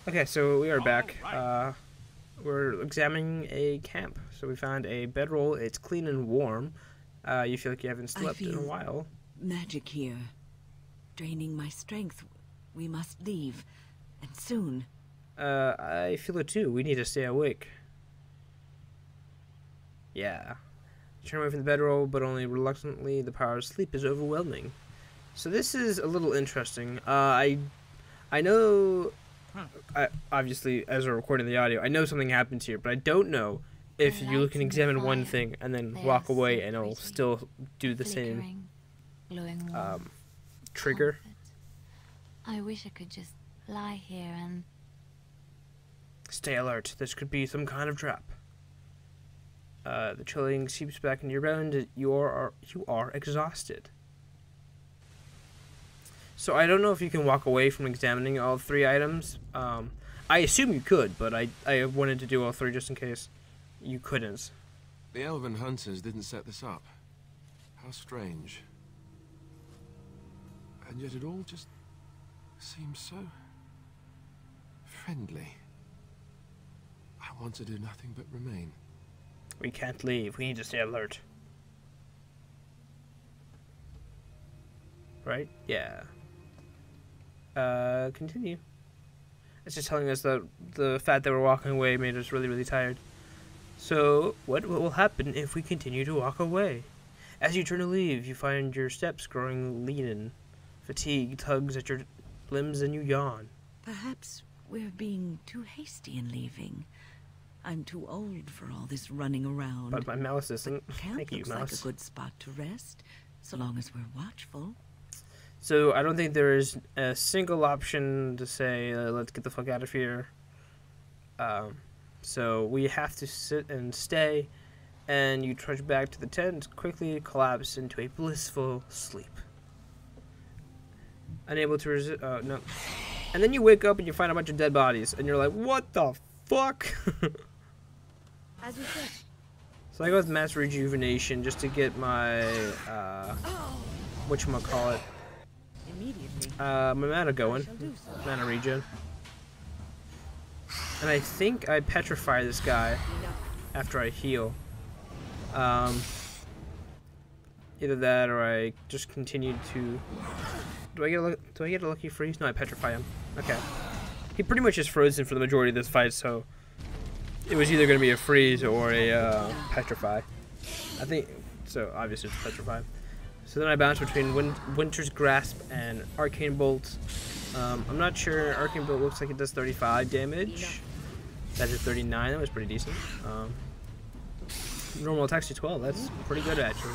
Okay, so we are back. We're examining a camp. So we found a bedroll. It's clean and warm. You feel like you haven't slept in a while. Magic here. Draining my strength. We must leave. And soon. I feel it too. We need to stay awake. Yeah. Turn away from the bedroll, but only reluctantly. The power of sleep is overwhelming. So this is a little interesting. I know... obviously, as we're recording the audio, I know something happens here, but I don't know if you can examine one thing and then walk away and it'll still do the same trigger. I wish I could just lie here and... Stay alert. This could be some kind of trap. The chilling seeps back into your bones. You are exhausted. So I don't know if you can walk away from examining all three items. I assume you could, but I wanted to do all three just in case you couldn't. The elven hunters didn't set this up. How strange. And yet it all just seems so friendly. I want to do nothing but remain. We can't leave. We need to stay alert. Right? Yeah. Continue. It's just telling us that the fact that we're walking away made us really, really tired. So, what will happen if we continue to walk away? As you turn to leave, you find your steps growing leaden. Fatigue tugs at your limbs and you yawn. Perhaps we're being too hasty in leaving. I'm too old for all this running around. But my mouse isn't. Thank you, looks mouse. like a good spot to rest, so long as we're watchful. So I don't think there is a single option to say, let's get the fuck out of here. So we have to sit and stay, and you trudge back to the tent, quickly collapse into a blissful sleep. Unable to resist, no. And then you wake up and you find a bunch of dead bodies, and you're like, what the fuck? As you said. So I go with mass rejuvenation just to get my, whatchamacallit. My mana going. Mana regen. And I think I petrify this guy after I heal. Either that or I just continue to... Do I get a lucky freeze? No, I petrify him. Okay. He pretty much is frozen for the majority of this fight, so... It was either going to be a freeze or a petrify. I think... So, obviously it's petrify. So then I bounce between Winter's Grasp and Arcane Bolt. I'm not sure. Arcane Bolt looks like it does 35 damage. That did 39. That was pretty decent. Normal attacks do 12. That's pretty good, actually.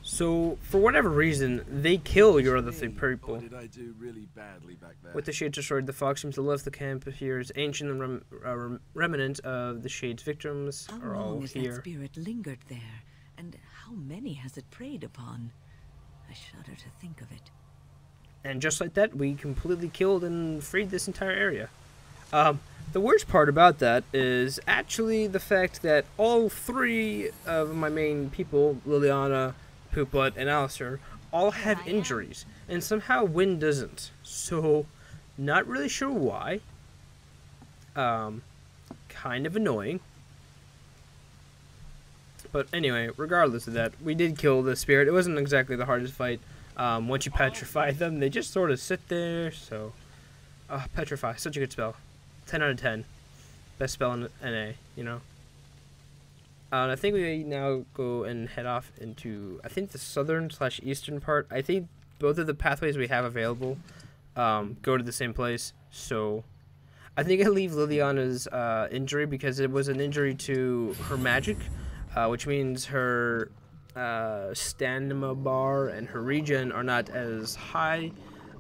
So, for whatever reason, they kill your other three people. With the Shades destroyed, the fog seems to lift the camp here. Is ancient and remnant of the Shades' victims are all here. How long has that spirit lingered there? And how many has it preyed upon? I shudder to think of it. And just like that, we completely killed and freed this entire area. The worst part about that is actually the fact that all three of my main people, Liliana, Poopbutt, and Alistair, all have injuries. And somehow Wynn doesn't. So, not really sure why. Kind of annoying. But anyway, regardless of that, we did kill the spirit. It wasn't exactly the hardest fight. Once you petrify them, they just sort of sit there. So, petrify, such a good spell. 10 out of 10. Best spell in NA, you know. I think we now go and head off into, I think, the southern/eastern part. I think both of the pathways we have available go to the same place. So, I think I leave Liliana's injury because it was an injury to her magic. Which means her stamina bar and her regen are not as high.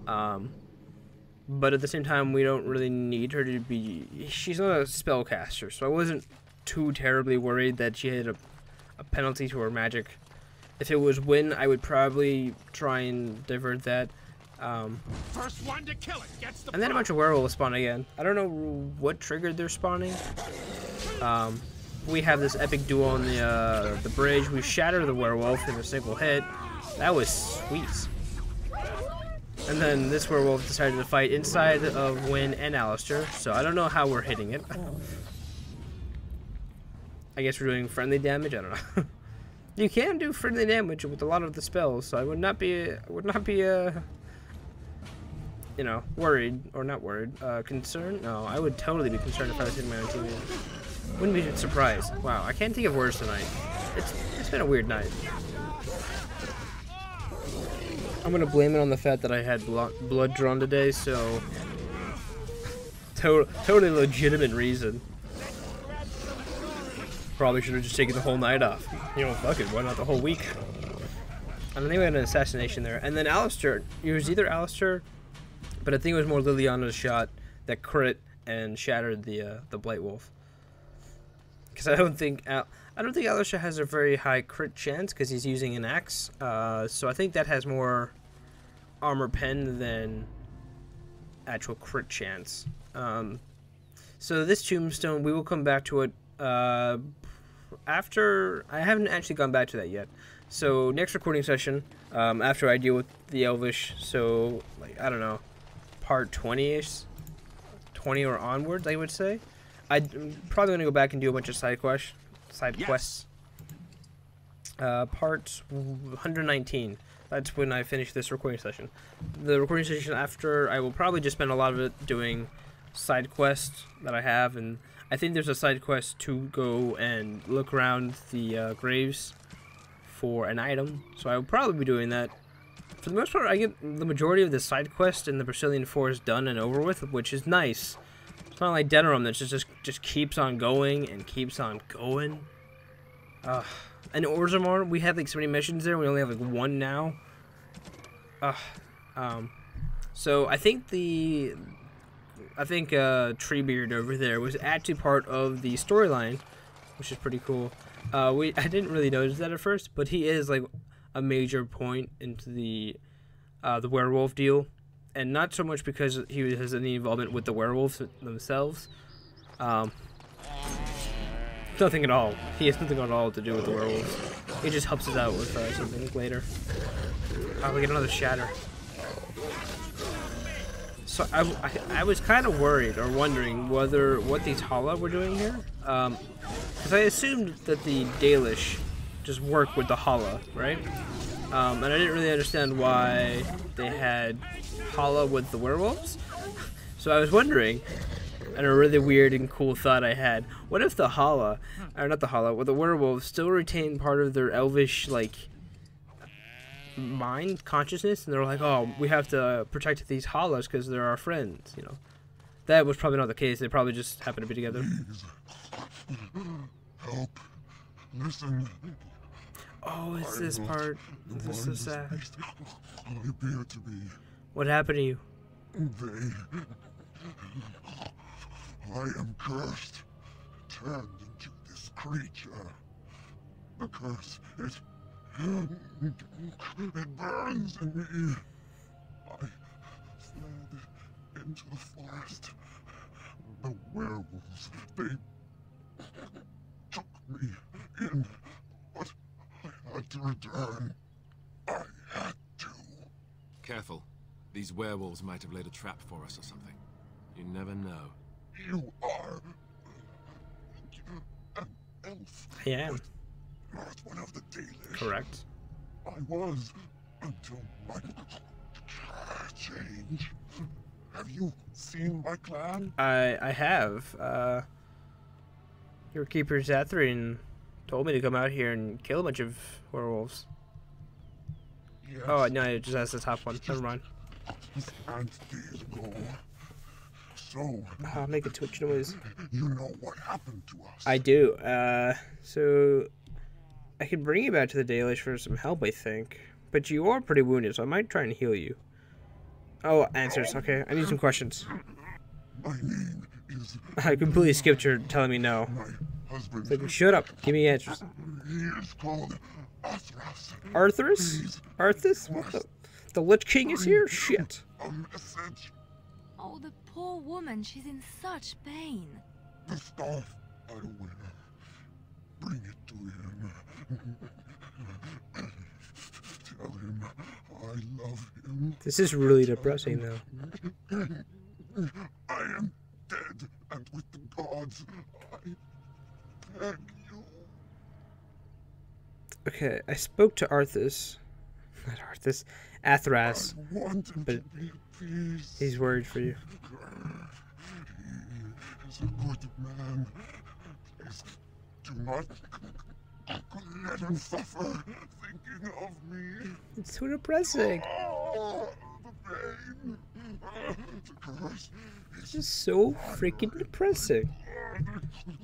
But at the same time, we don't really need her to be... She's not a spellcaster, so I wasn't too terribly worried that she had a penalty to her magic. If it was Wynn, I would probably try and divert that. First one to kill it gets the and then a bunch of werewolves spawn again. I don't know what triggered their spawning. We have this epic duel on the bridge. We shatter the werewolf in a single hit. That was sweet. And then this werewolf decided to fight inside of Wynn and Alistair, so I don't know how we're hitting it. I guess we're doing friendly damage. I don't know. You can do friendly damage with a lot of the spells, so I would not be, you know, worried or not worried. Concerned? No, I would totally be concerned if I was hitting my own teammate. Wouldn't be surprised. Wow, I can't think of words tonight. It's been a weird night. I'm gonna blame it on the fact that I had blood drawn today, so totally legitimate reason. Probably should have just taken the whole night off. You know, fuck it, why not the whole week? I think we had an assassination there. And then Alistair, it was either Alistair, but I think it was more Liliana's shot that crit and shattered the Blight Wolf. Because I don't think Alistair has a very high crit chance because he's using an axe. So I think that has more armor pen than actual crit chance. So this tombstone, we will come back to it after. I haven't actually gone back to that yet. So next recording session, after I deal with the Elvish, so like I don't know, part 20ish, 20 or onwards, I would say. I'm probably gonna go back and do a bunch of side quests. Part 119. That's when I finish this recording session. The recording session after, I will probably just spend a lot of it doing side quests that I have, and I think there's a side quest to go and look around the graves for an item, so I will probably be doing that. For the most part, I get the majority of the side quest in the Brazilian Forest done and over with, which is nice. It's not like Denerim that just keeps on going and keeps on going. And Orzammar, we had like so many missions there, we only have like one now. So I think Treebeard over there was actually part of the storyline, which is pretty cool. I didn't really notice that at first, but he is like a major point into the werewolf deal, and not so much because he has any involvement with the werewolves themselves. Nothing at all. He has nothing at all to do with the werewolves. He just helps us out with something later. We get another shatter. So I was kind of worried or wondering what these Hala were doing here, because I assumed that the Dalish just work with the Hala, right? And I didn't really understand why they had Hala with the werewolves. So I was wondering, and a really weird and cool thought I had: what if the Hala, or not the Hala, well, the werewolves still retain part of their elvish like mind consciousness, and they're like, oh, we have to protect these Halas because they're our friends, you know. That was probably not the case. They probably just happened to be together. Please. Help. Listen. Oh, it's this part. This is so sad. I appear to be. What happened to you? I am cursed. Turned into this creature. The curse, it burns in me. I fled into the forest. The werewolves, they took me in, but I had to return. I had to. Careful. These werewolves might have laid a trap for us or something. You never know. You are an elf. I am. Not one of the Dalish. Correct. I was until my change. Have you seen my clan? I have. Your keeper Zathrin told me to come out here and kill a bunch of werewolves. Yes. Oh no, it just has the top one. Never mind. And days ago. So. Make a Twitch noise. You know what happened to us. I do. So I can bring you back to the Dalish for some help, I think. But you are pretty wounded, so I might try and heal you. Oh, answers. Okay, I need some questions. My name is. I completely skipped your telling me no. My husband. Like, shut up. Give me answers. He is called Arthras. Arthurus? Arthas? What the Lich King is here? Shit. A message. Oh, the poor woman. She's in such pain. The staff I wear. Bring it to him. tell him I love him. This is really depressing, though. I am dead, and with the gods, I beg you. Okay, I spoke to Arthas. Not Arthas. Athras. I want him But to be at peace. he's worried for you. He is a good man. Please do not let him suffer thinking of me. It's so depressing. Oh, the pain. The curse It's just so freaking depressing.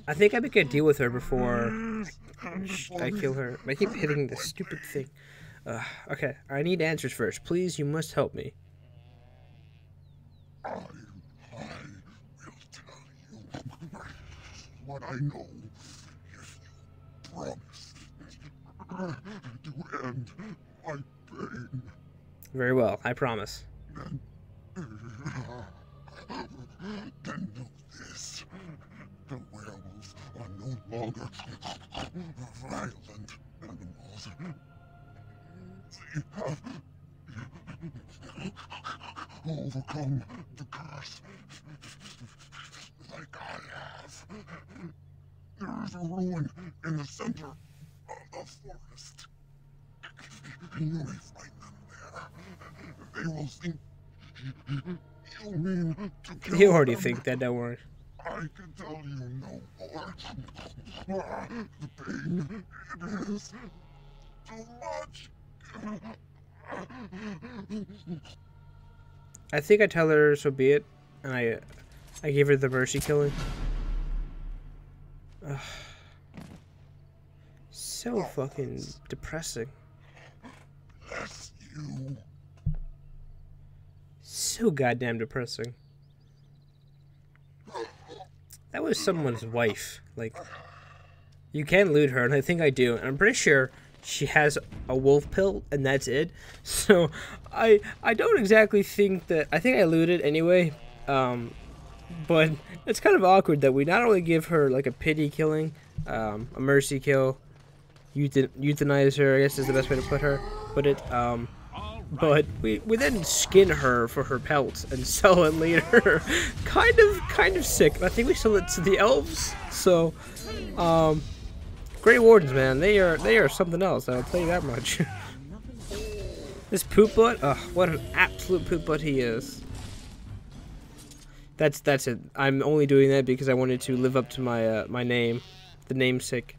I think I make a deal with her before I kill her. I keep hitting this stupid thing. Okay, I need answers first. Please, you must help me. I will tell you what I know if you promise to end my pain. Very well, I promise. Then know this. The werewolves are no longer violent animals. They have overcome the curse like I have. There is a ruin in the center of the forest. You may find them there. They will think you mean to kill You already them. think that, don't worry. I can tell you no more. The pain, it is too much. I think I tell her so be it, and I gave her the mercy killing. Ugh. So fucking depressing. Bless you. So goddamn depressing. That was someone's wife. Like, you can loot her, and I think I do, and I'm pretty sure she has a wolf pill, and that's it. So, I don't exactly think that... I think I looted anyway, but it's kind of awkward that we not only give her, like, a pity killing, a mercy kill, euthanize her, I guess is the best way to put it, but we then skin her for her pelt and sell it later. kind of sick. I think we sell it to the elves. So, Grey Wardens, man, they are something else. I'll tell you that much. This poop butt, what an absolute poop butt he is. That's it. I'm only doing that because I wanted to live up to my my name, the namesake.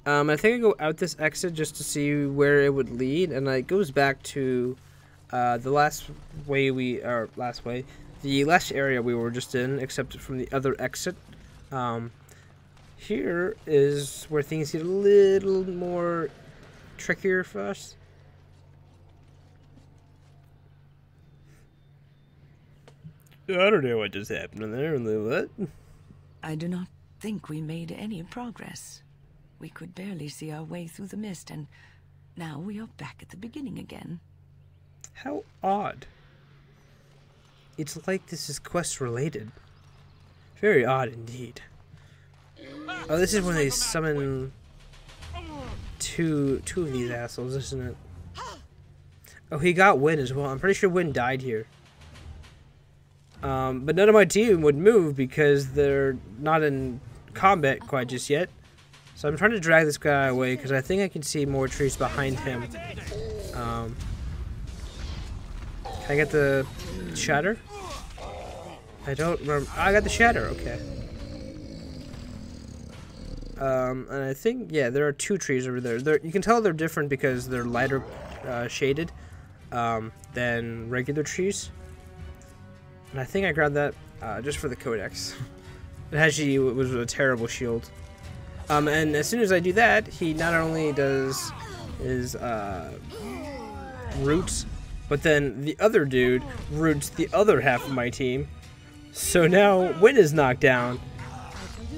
I think I go out this exit just to see where it would lead, and it goes back to the last area we were just in, except from the other exit. Here is where things get a little more trickier for us. I don't know what just happened there. What? I do not think we made any progress. We could barely see our way through the mist, and now we are back at the beginning again. How odd. It's like this is quest related. Very odd indeed. Oh, this is when they summon two of these assholes, isn't it? Oh, he got Win as well. I'm pretty sure Win died here. But none of my team would move because they're not in combat quite just yet. So I'm trying to drag this guy away because I think I can see more trees behind him. Can I get the shatter? I don't remember. I got the shatter, okay. And I think, yeah, there are two trees over there. You can tell they're different because they're lighter shaded than regular trees. And I think I grabbed that just for the codex. It actually was a terrible shield. And as soon as I do that, he not only does his roots, but then the other dude roots the other half of my team. So now Win is knocked down.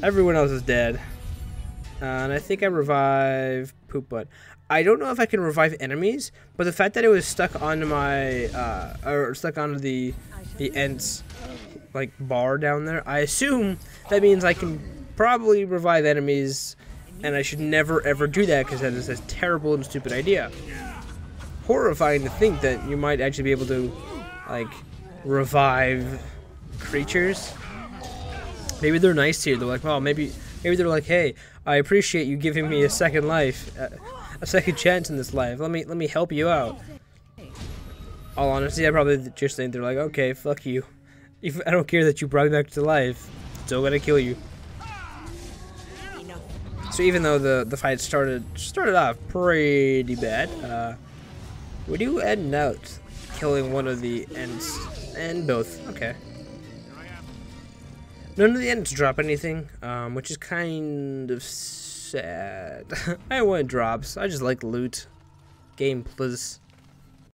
Everyone else is dead. And I think I revive Poop Butt. I don't know if I can revive enemies, but the fact that it was stuck onto my, or stuck onto the Ent's, like, bar down there, I assume that means I can probably revive enemies, and I should never ever do that because that is a terrible and stupid idea. horrifying to think that you might actually be able to, like, revive creatures. Maybe they're nice to you. They're like, well, maybe they're like, hey, I appreciate you giving me a second life, a second chance in this life. Let me help you out. All honesty, I probably just think they're like, okay, fuck you. I don't care that you brought me back to life. Still gonna kill you. So even though the fight started off pretty bad, we do end out killing one of the ends and both. Okay. None of the ends drop anything, which is kind of sad. I want drops. I just like loot. Game, please.